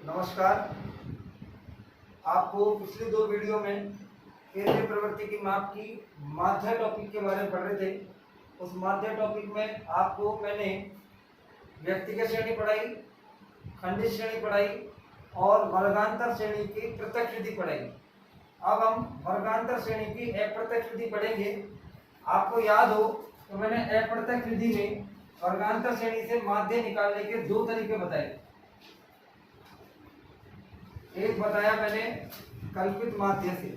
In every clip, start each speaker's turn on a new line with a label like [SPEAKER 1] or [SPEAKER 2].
[SPEAKER 1] नमस्कार। आपको पिछले दो वीडियो में केंद्रीय प्रवृत्ति की माप की माध्य टॉपिक के बारे में पढ़ रहे थे। उस माध्य टॉपिक में आपको मैंने व्यक्तिगत श्रेणी पढ़ाई, खंडित श्रेणी पढ़ाई और वर्गांतर श्रेणी की प्रत्यक्ष विधि पढ़ाई। अब हम वर्गांतर श्रेणी की अप्रत्यक्ष विधि पढ़ेंगे। आपको याद हो तो मैंने अप्रत्यक्ष विधि में वर्गांतर श्रेणी से माध्य निकालने के दो तरीके बताए। एक बताया मैंने कल्पित माध्य से,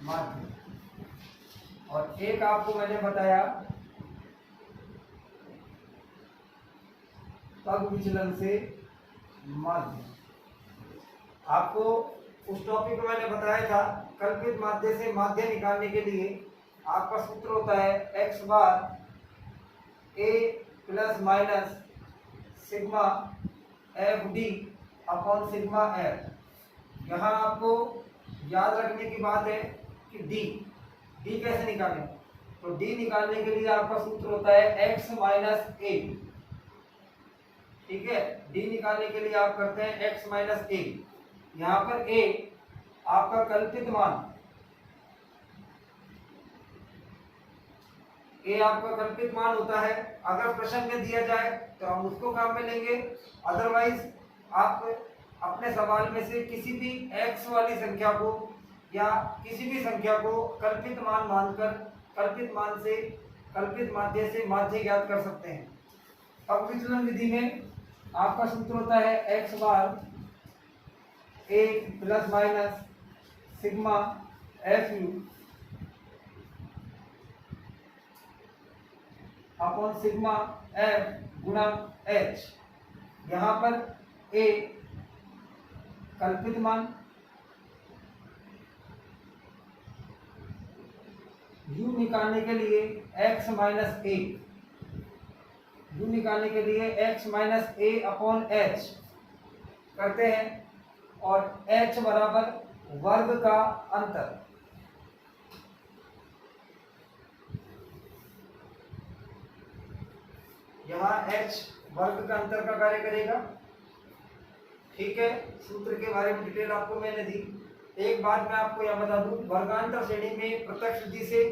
[SPEAKER 1] माध्य, और एक आपको मैंने बताया पग विचलन से माध्य। आपको उस टॉपिक में मैंने बताया था कल्पित माध्य से माध्य निकालने के लिए आपका सूत्र होता है x bar a plus minus sigma f d upon sigma F. यहाँ आपको याद रखने की बात है कि डी कैसे निकालें। तो डी निकालने के लिए आपका सूत्र होता है x माइनस ए। ठीक है, डी निकालने के लिए आप करते हैं x माइनस ए। यहाँ पर a आपका कल्पित मान, ये आपका कल्पित मान होता है। अगर प्रश्न में दिया जाए तो हम उसको काम में लेंगे, अदरवाइज आप अपने सवाल में से किसी भी x वाली संख्या को या किसी भी संख्या को कल्पित मान मानकर कल्पित मान से कल्पित माध्य से माध्य ज्ञात कर सकते हैं। अब विचलन विधि में आपका सूत्र होता है x bar a plus minus sigma F you upon sigma F गुणा एच। यहाँ पर a कल्पित मान, u निकालने के लिए x माइनस ए, u निकालने के लिए x माइनस ए अपॉन एच करते हैं, और h बराबर वर्ग का अंतर। यहाँ h वर्ग का अंतर का कार्य करेगा। ठीक है, सूत्र के बारे में डिटेल आपको मैंने दी। एक बात मैं आपको यह बता दूं, वर्गांतर श्रेणी में प्रत्यक्ष विधि से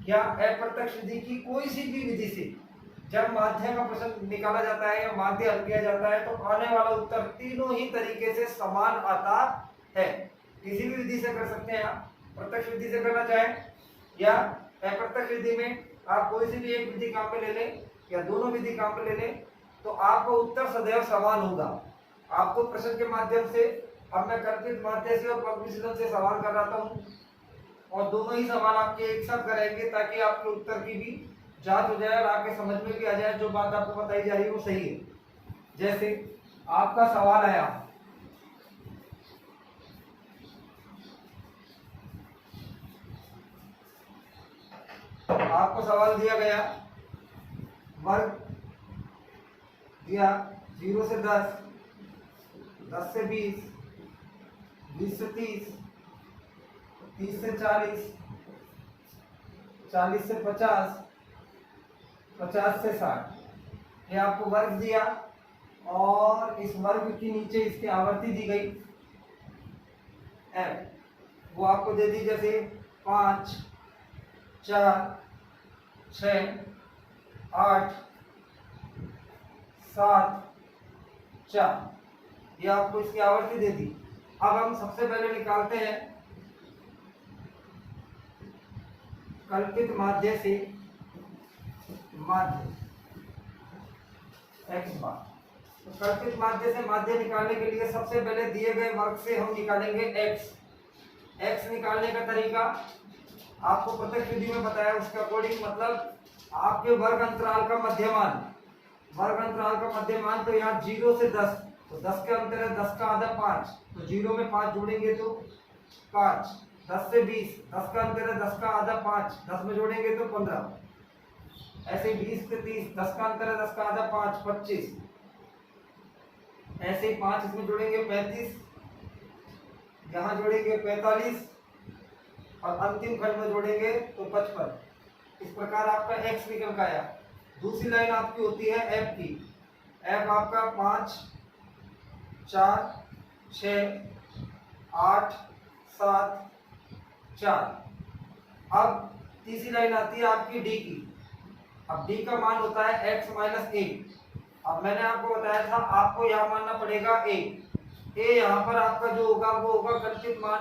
[SPEAKER 1] या अप्रत्यक्ष विधि की कोई सी भी विधि से जब माध्य का प्रश्न निकाला जाता है या माध्य हल किया जाता है तो आने वाला उत्तर तीनों ही तरीके से समान आता है। किसी भी विधि से कर सकते हैं आप, प्रत्यक्ष विधि से करना चाहें या अप्रत्यक्ष विधि में आप कोई सी भी एक विधि काम में ले लें या दोनों विधि काम में ले लें, तो आपका उत्तर सदैव समान होगा। आपको प्रश्न के माध्यम से, अब मैं कल्पित माध्य से और पग विचलन से सवाल कर रहा हूँ और दोनों ही सवाल आपके एक साथ कराएंगे ताकि आपके उत्तर की भी जांच हो जाए और आपके समझ में भी आ जाए जो बात आपको बताई जा रही है वो सही है। जैसे आपका सवाल आया, आपको सवाल दिया गया, वर्ग दिया 0 से 10, 10 से 20, 20 से 30, 30 से 40, 40 से 50, 50 से 60। ये आपको वर्ग दिया और इस वर्ग के नीचे इसकी आवर्ती दी गई f, वो आपको दे दी जैसे 5, 4, 6, 8, 7, 4, ये आपको इसकी आवर्ती दे दी। अब हम सबसे पहले निकालते हैं कल्पित माध्य से माध्य x बार। तो कल्पित माध्य से माध्य निकालने के लिए सबसे पहले दिए गए वर्ग से हम निकालेंगे x निकालने का तरीका आपको प्रत्यक्ष विधि में बताया, उसके अकॉर्डिंग मतलब आपके वर्ग अंतराल का मध्यमान, वर्ग अंतराल का मध्यमान तो यहाँ 0 से 10, तो 10 के अंतर है 10 का आधा 5, तो 0 में 5 जोड़ेंगे तो 5, 10 से 20, 10 का अंतर है 10 का आधा 5, 10 में जोड़ेंगे तो 15, ऐसे 20 से 30, 10 का अंतर है 10 का आधा 5, 25, ऐसे 5 इसमें जोड़ेंगे 35, यहाँ जोड़ेंगे 45 और अंतिम खंड में जोड़ेंगे तो 55। इस प्रकार आपका x निकल का आया। दूसरी लाइन आपकी होती है f की। f आपका 5 4 6 8 7 4। अब तीसरी लाइन आती है आपकी d की। अब d का मान होता है x माइनस a। अब मैंने आपको बताया था आपको यहाँ मानना पड़ेगा a। यहाँ पर आपका जो होगा वो होगा कल्पित मान।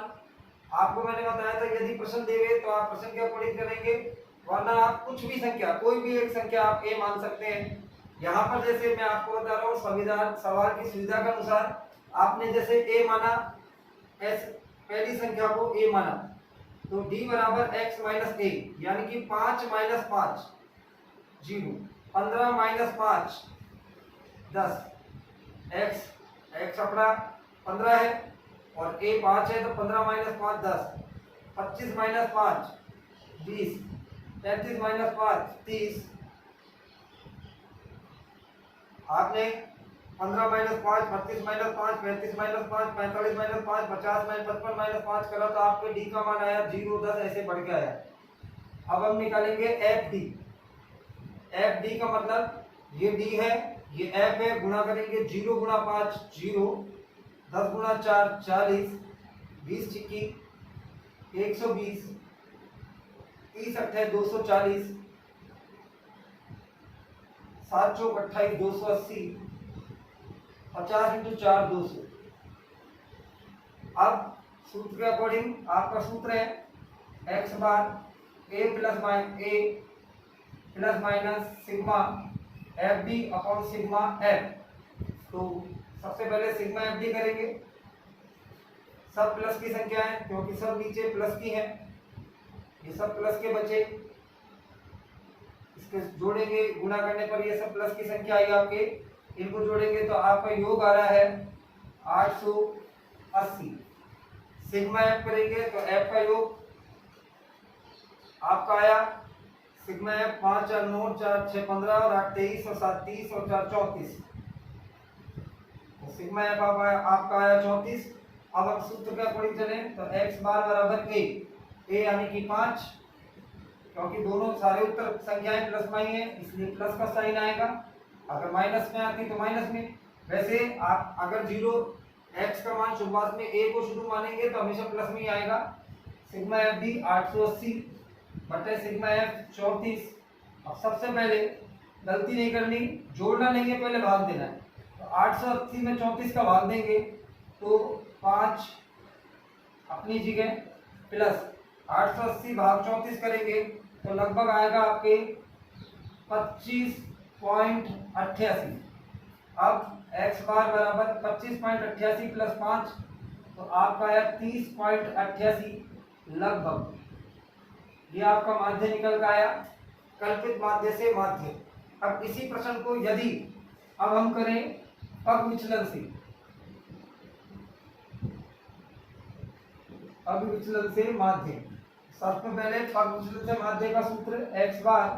[SPEAKER 1] आपको मैंने बताया था यदि प्रश्न देवे तो आप प्रश्न के अकॉर्डिंग करेंगे, वरना आप कुछ भी संख्या, कोई भी एक संख्या आप a मान सकते हैं। यहाँ पर जैसे मैं आपको बता रहा हूँ संविधान सवाल की सुविधा के अनुसार आपने जैसे a माना, पहली संख्या को a माना, तो d बराबर x माइनस a, यानी कि 5 माइनस 5 0, 15 माइनस 5 10, x अपना 15 है और a 5 है, तो 15 माइनस 5 10, 25 माइनस 5 20, 33 माइनस 5 30। आपने 15 minus 5, 32 minus 5, 35 minus 5, 45 minus 5, 50 minus 55 minus 5 करा तो आपके डी का मान आया 0 10 ऐसे बढ़ के आया। अब हम निकालेंगे एफ डी। एफ डी का मतलब ये डी है, ये एफ है, गुणा करेंगे 0 गुणा 5 0, 10 गुणा 4 40, 20 चिक्की 120, 30 अट्ठाईस 240, 7 चौक 28 280, 50 इंटू 4 200। अब सूत्र के अकॉर्डिंग आपका सूत्र है x bar a plus minus sigma f d upon sigma f. तो सबसे पहले सिग्मा एफ डी करेंगे। सब प्लस की संख्या है क्योंकि सब नीचे प्लस की है, ये सब प्लस के बचे, इसके जोड़ेंगे, गुणा करने पर ये सब प्लस की संख्या आई आपके, इनको जोड़ेंगे तो आपका योग आ रहा है 880। सिग्मा एफ करेंगे तो एफ का योग आपका आया सिग्मा एफ 5 4 9 4 6 15 और 8 23 और 7 30 और 4 34। तो सिग्मा एफ आपका आया 34। अब हम सूत्र के अकॉर्डिंग चले तो x बार बराबर a यानी कि 5, क्योंकि दोनों सारे उत्तर संख्याएं प्लस में ही है इसलिए प्लस का साइन आएगा। अगर माइनस में आती तो माइनस में। वैसे आप अगर 0 x का मान शुरुआत में a को शुरू मानेंगे तो हमेशा प्लस में ही आएगा। सिग्मा एफ डी 880 बटे सिग्मा एफ 34। अब सबसे पहले गलती नहीं करनी, जोड़ना नहीं है, पहले भाग देना है। तो 880 में 34 का भाग देंगे तो 5 अपनी जगह प्लस 880 भाग 34 करेंगे तो लगभग आएगा आपके 25.88। अब x बार बराबर 25.88 प्लस 5 तो आपका आया 30.88 लगभग। ये आपका माध्य निकल का आया, कल्पित माध्य से माध्य। अब इसी प्रश्न को यदि अब हम करें पग विचलन से, पग विचलन से माध्य। सबसे पहले पग विचलन से माध्य का सूत्र x bar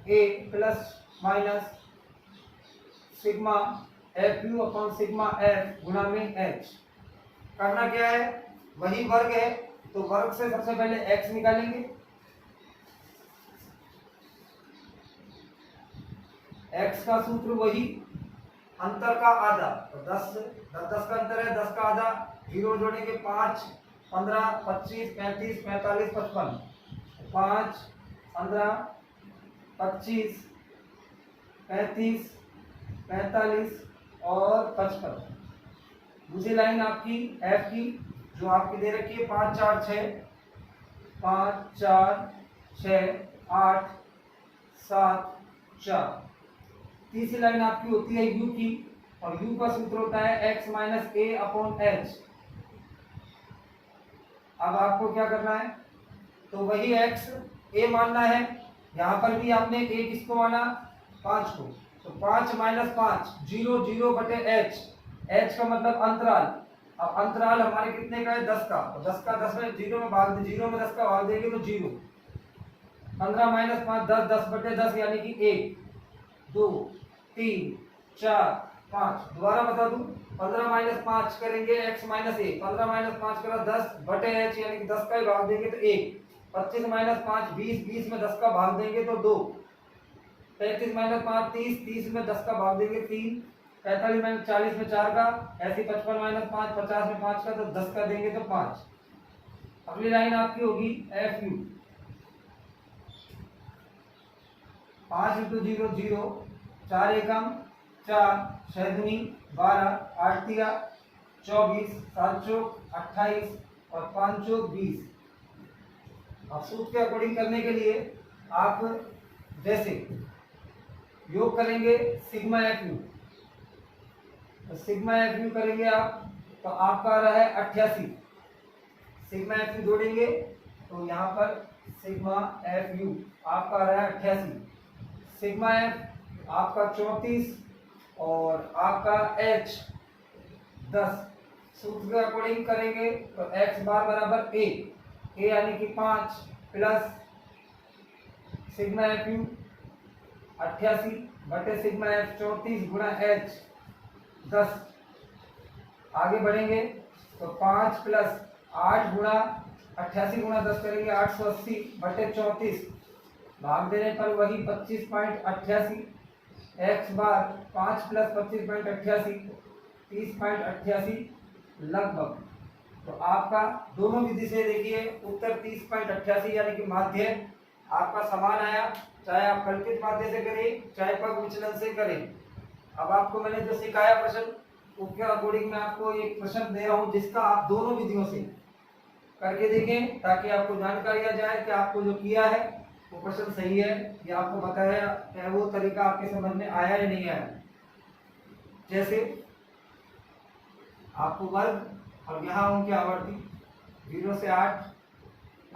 [SPEAKER 1] a plus minus sigma F you upon sigma F गुणा में h। करना क्या है, वही वर्ग है तो वर्ग से सबसे पहले x निकालेंगे। x का सूत्र वही, अंतर का आधा, तो 10 का अंतर है, 10 का आधा, 0 जोड़ेंगे 5 15 25 35 45 55, 5 15 25 35 45 और 55। दूसरी लाइन आपकी f की जो आपकी दे रखी है 5 4 6 5 4 6 8 7 4। तीसरी लाइन आपकी होती है u की और u का सूत्र होता है x minus a upon h। अब आपको क्या करना है, तो वही x a मानना है। यहाँ पर भी आपने a किसको माना, 5 को, तो 5 माइनस 5 0 0 बटे h। h का मतलब अंतराल। अब अंतराल हमारे कितने का है, 10 का, तो 10 का 10 में 0 में भाग दे, 0 में 10 का भाग देंगे तो 0। 15 माइनस 5 10, 10 बटे 10 यानी कि 1 2 3 4 5। दोबारा बता दूं, 15 माइनस 5 करेंगे x माइनस a, 15 माइनस 5 करा 10 बटे h यानी कि 10 का ही भाग देंगे तो 1। 25 माइनस 5 20, 20 में 10 का भाग देंगे तो 2, 35 माइनस 5 30, 30 में 10 का भाग देंगे 3, 45 माइनस 40 में 4 का, ऐसे 55 माइनस 5 50 में 5 का, तो 10 का देंगे तो 5। अगली लाइन आपकी होगी एफ यू, 5 इंटू 0 0, 4 एकम 4, 6 दूनी 12, 8 तिया 24, 7 चौक 28 और 5 चौक 20। अब सूत्र के अकॉर्डिंग करने के लिए आप जैसे योग करेंगे सिग्मा एफ यू, तो सिग्मा एफ यू करेंगे आप तो आपका आ रहा है 88, सिग्मा एफ यू जोड़ेंगे तो यहाँ पर सिग्मा एफ यू आपका आ रहा है 88, सिग्मा एफ आपका 34 और आपका एच 10। सूत्र के अकॉर्डिंग करेंगे तो एक्स बार बराबर ए यानी कि 5 प्लस सिग्मा एफ यू 88 बटे सिग्मा एफ 34 गुणा एच 10। आगे बढ़ेंगे तो 5 प्लस 8 गुणा 88 गुणा 10 करेंगे 880 बटे 34, भाग देने पर वही 25.88, एक्स बार 5 प्लस 25.88 30.88 लगभग। तो आपका दोनों विधि से देखिए उत्तर 30.88 यानी कि माध्य आपका समान आया, चाहे आप कल्पित माध्य से करें चाहे पग विचलन से करें। अब आपको मैंने जो सिखाया प्रश्न उसके अकॉर्डिंग मैं आपको एक प्रश्न दे रहा हूं जिसका आप दोनों विधियों से करके देखें ताकि आपको जानकारी आ जाए कि आपको जो किया है वो प्रश्न सही है या आपको बताया है वो तरीका आपके समझ में आया या नहीं आया। जैसे आपको वर्ग और यहाँ उनकी आवर्ती 0 से 8,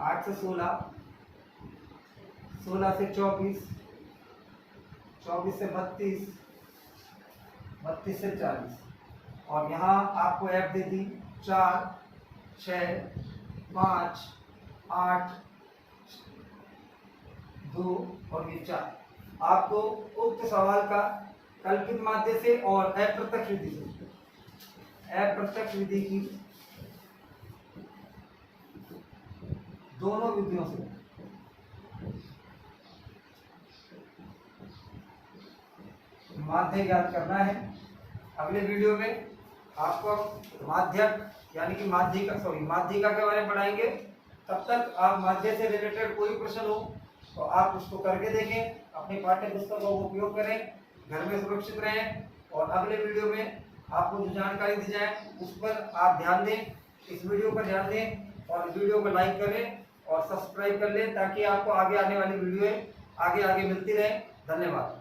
[SPEAKER 1] 8 से 16, 16 से 24, 24 से 32, 32 से 40 और यहाँ आपको एफ दे दी 4 6 5 8 2 और ये 4। आपको उक्त सवाल का कल्पित माध्य से और अप्रत्यक्ष विधि से, अप्रत्यक्ष विधि की दोनों विधियों से माध्य ज्ञात करना है। अगले वीडियो में आपको माध्यक यानी कि माध्यिका के बारे में पढ़ाएंगे। तब तक आप माध्य से रिलेटेड कोई प्रश्न हो तो आप उसको करके देखें, अपनी पाठ्य पुस्तकों का उपयोग करें, घर में सुरक्षित रहें और अगले वीडियो में आपको जो जानकारी दी जाए उस पर आप ध्यान दें, इस वीडियो पर ध्यान दें और इस वीडियो को लाइक करें और सब्सक्राइब कर लें ताकि आपको आगे आने वाली वीडियो आगे मिलती रहे। धन्यवाद।